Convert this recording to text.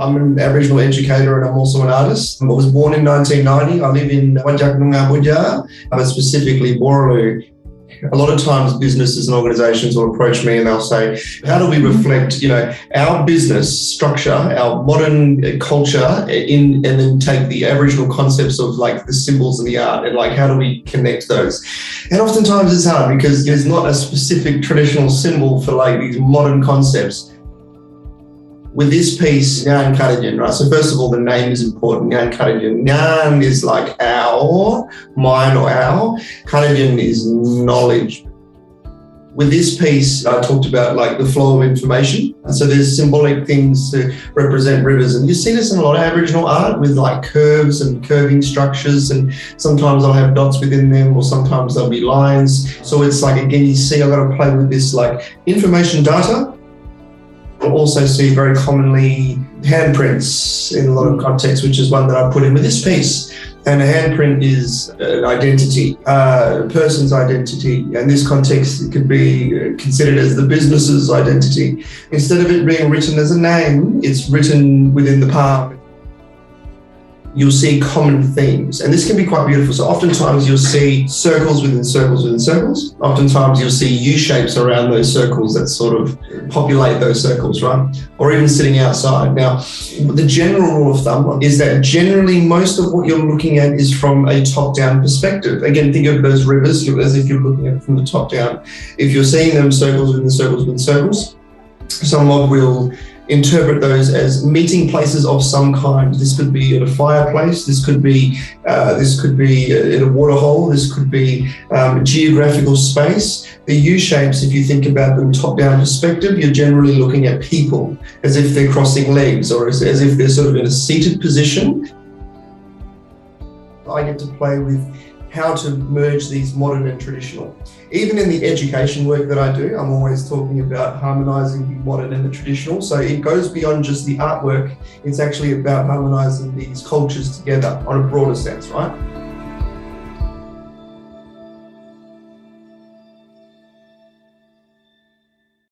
I'm an Aboriginal educator and I'm also an artist. I was born in 1990. I live in Noongar, but specifically Borroloo. A lot of times businesses and organizations will approach me and they'll say, how do we reflect, our business structure, our modern culture and then take the Aboriginal concepts of like the symbols and the art and like, how do we connect those? And oftentimes it's hard because there's not a specific traditional symbol for like these modern concepts. With this piece, Gnany Kaatijin, right? So first of all, the name is important. Gnany Kaatijin. Gnan is like our, mine or our. Kaatijin is knowledge. With this piece, I talked about like the flow of information. So there's symbolic things to represent rivers. And you see this in a lot of Aboriginal art with like curves and curving structures. And sometimes I'll have dots within them or sometimes there'll be lines. So it's like, again, you see I've got to play with this like information data. You'll also see very commonly handprints in a lot of contexts, which is one that I put in with this piece. And a handprint is an identity, a person's identity. In this context, it could be considered as the business's identity. Instead of it being written as a name, it's written within the palm. You'll see common themes, and this can be quite beautiful. So oftentimes you'll see circles within circles within circles. Oftentimes you'll see U-shapes around those circles that sort of populate those circles, right? Or even sitting outside. Now, the general rule of thumb is that generally most of what you're looking at is from a top-down perspective. Again, think of those rivers as if you're looking at it from the top down. If you're seeing them circles within circles within circles, someone will interpret those as meeting places of some kind. This could be at a fireplace. This could be in a waterhole. This could be geographical space. The U-shapes, if you think about them top-down perspective, you're generally looking at people as if they're crossing legs or as if they're sort of in a seated position. I get to play with how to merge these modern and traditional. Even in the education work that I do, I'm always talking about harmonizing the modern and the traditional. So it goes beyond just the artwork. It's actually about harmonizing these cultures together on a broader sense, right?